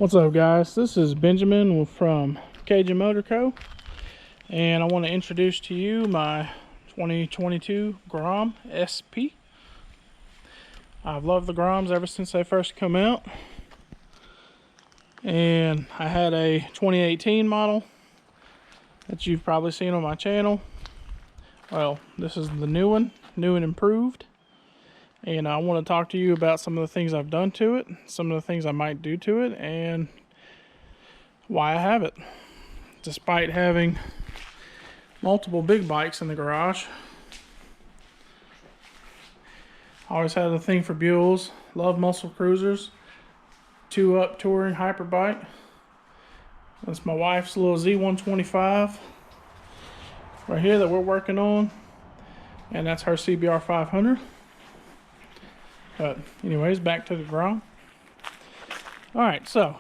What's up, guys? This is Benjamin from Cajun Motor Co. And I want to introduce to you my 2022 Grom SP. I've loved the Groms ever since they first come out. And I had a 2018 model that you've probably seen on my channel. Well, this is the new and improved. And I want to talk to you about some of the things I've done to it, some of the things I might do to it, and why I have it. Despite having multiple big bikes in the garage, I always had a thing for Buells, love muscle cruisers, 2-up touring hyper bike. That's my wife's little Z125 right here that we're working on, and that's her CBR 500. But anyways, back to the Grom. Alright, so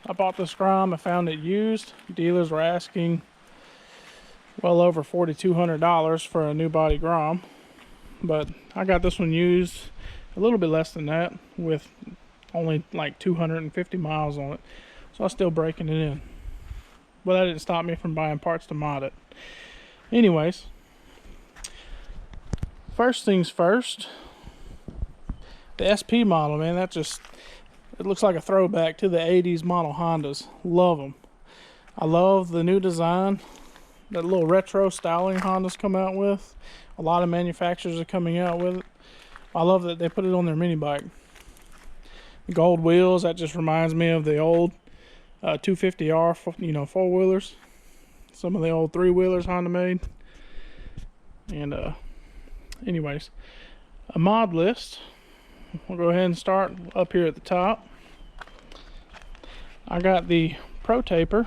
I bought this Grom. I found it used. Dealers were asking well over $4,200 for a new body Grom, but I got this one used a little bit less than that with only like 250 miles on it, so I was still breaking it in, but that didn't stop me from buying parts to mod it. Anyways, first things first, the SP model, man, that just, it looks like a throwback to the 80s model Hondas. Love them. I love the new design, that little retro styling Hondas come out with. A lot of manufacturers are coming out with it. I love that they put it on their mini bike. Gold wheels, that just reminds me of the old 250R, you know, four-wheelers. Some of the old three-wheelers Honda made. And anyways, a mod list. We'll go ahead and start up here at the top. I got the Pro Taper.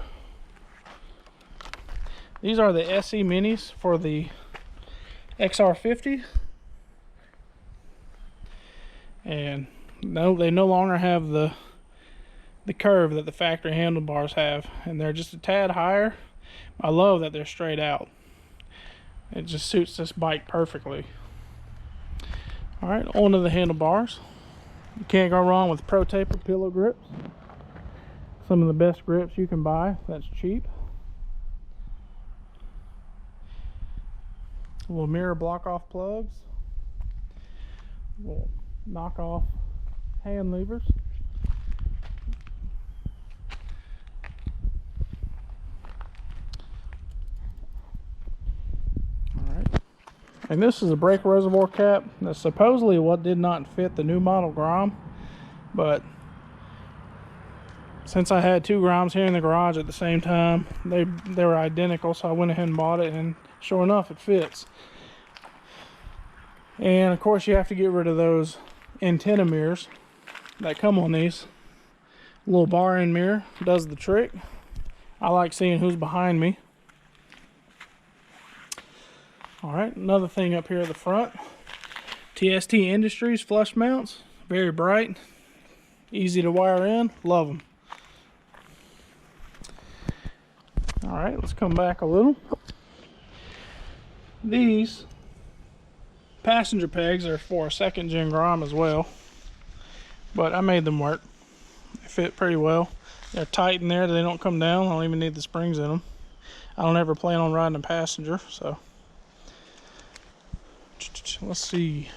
These are the SE Minis for the XR50. And no, they no longer have the curve that the factory handlebars have, and they're just a tad higher. I love that they're straight out. It just suits this bike perfectly. Alright, onto the handlebars. You can't go wrong with Pro Taper pillow grips. Some of the best grips you can buy, that's cheap. A little mirror block off plugs. Little knock off hand levers. And this is a brake reservoir cap. That's supposedly what did not fit the new model Grom, but since I had two Groms here in the garage at the same time, they were identical, so I went ahead and bought it, and sure enough, it fits. And of course, you have to get rid of those antenna mirrors that come on these. A little bar end mirror does the trick. I like seeing who's behind me. Alright, another thing up here at the front, TST Industries flush mounts, very bright, easy to wire in, love them. Alright, let's come back a little. These passenger pegs are for a second gen Grom as well, but I made them work. They fit pretty well. They're tight in there, they don't come down. I don't even need the springs in them. I don't ever plan on riding a passenger, so let's see.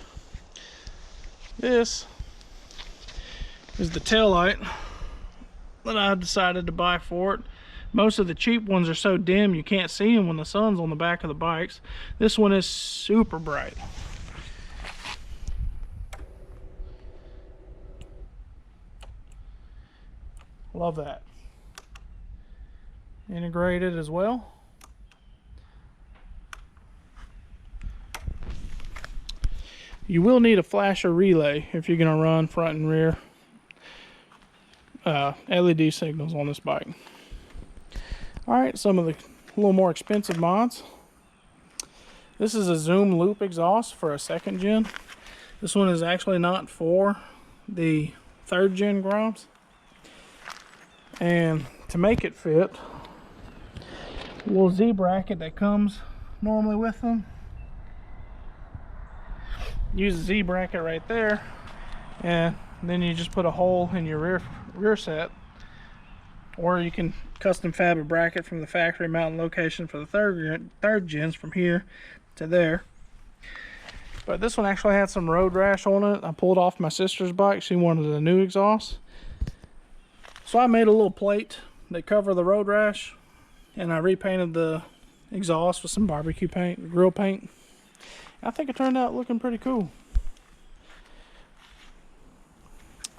This is the tail light that I decided to buy for it. Most of the cheap ones are so dim you can't see them when the sun's on the back of the bikes. This one is super bright. Love that. Integrated as well. You will need a flasher relay if you're going to run front and rear LED signals on this bike. Alright, some of the little more expensive mods. This is a zoom loop exhaust for a second gen. This one is actually not for the third gen Groms. And to make it fit, a little Z bracket that comes normally with them. Use a Z bracket right there, and then you just put a hole in your rear set or you can custom fab a bracket from the factory mounting location for the third gens from here to there. But this one actually had some road rash on it. I pulled off my sister's bike. She wanted a new exhaust, so I made a little plate that covered the road rash, and I repainted the exhaust with some barbecue paint, grill paint. I think it turned out looking pretty cool.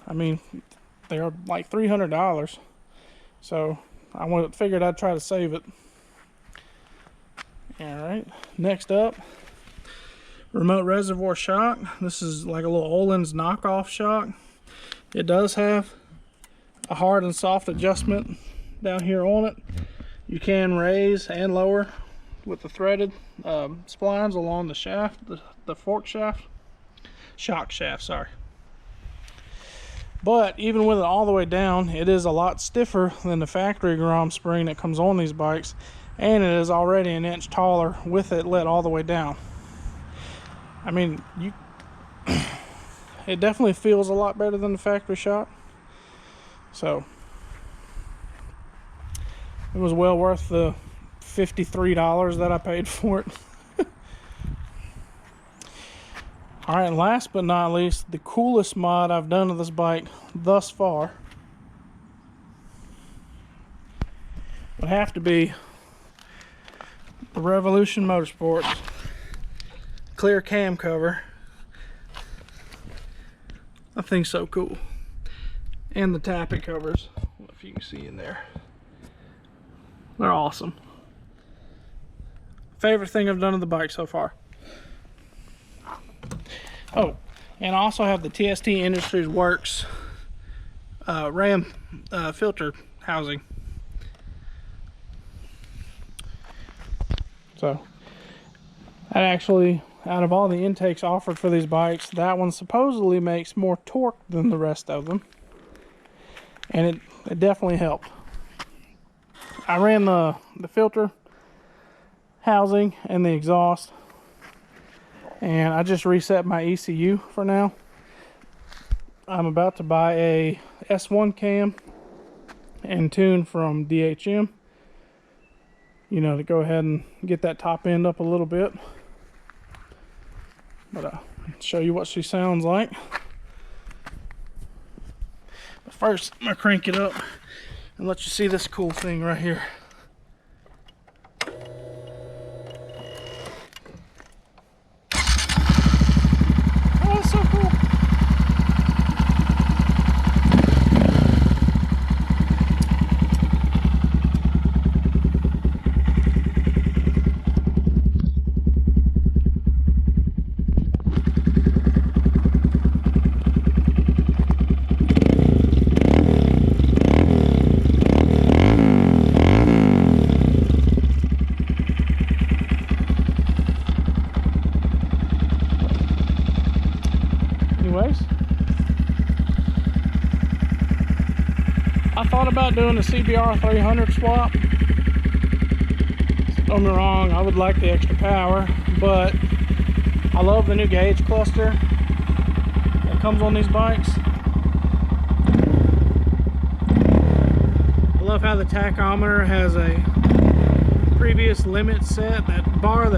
I mean, they are like $300, so I figured I'd try to save it. Alright, next up, remote reservoir shock. This is like a little Olin's knockoff shock. It does have a hard and soft adjustment down here on it. You can raise and lower with the threaded splines along the shaft, the fork shaft, shock shaft, sorry. But even with it all the way down, it is a lot stiffer than the factory Grom spring that comes on these bikes, and it is already an inch taller with it let all the way down. I mean, it definitely feels a lot better than the factory shock. So it was well worth the $53 that I paid for it. Alright, and last but not least, the coolest mod I've done to this bike thus far would have to be the Revolution Motorsports clear cam cover. That thing's so cool. And the tappet covers, if you can see in there. They're awesome. Favorite thing I've done to the bike so far. Oh, and I also have the TST Industries Works RAM filter housing. So, that actually, out of all the intakes offered for these bikes, that one supposedly makes more torque than the rest of them. And it definitely helped. I ran the filter housing and the exhaust, and I just reset my ECU for now. I'm about to buy a S1 cam and tune from DHM, you know, to go ahead and get that top end up a little bit. But I'll show you what she sounds like. But first, I'm gonna crank it up and let you see this cool thing right here. Oh, it's so cool. Anyways, I thought about doing a CBR 300 swap. Don't get me wrong, I would like the extra power, but I love the new gauge cluster that comes on these bikes. I love how the tachometer has a previous limit set, that bar that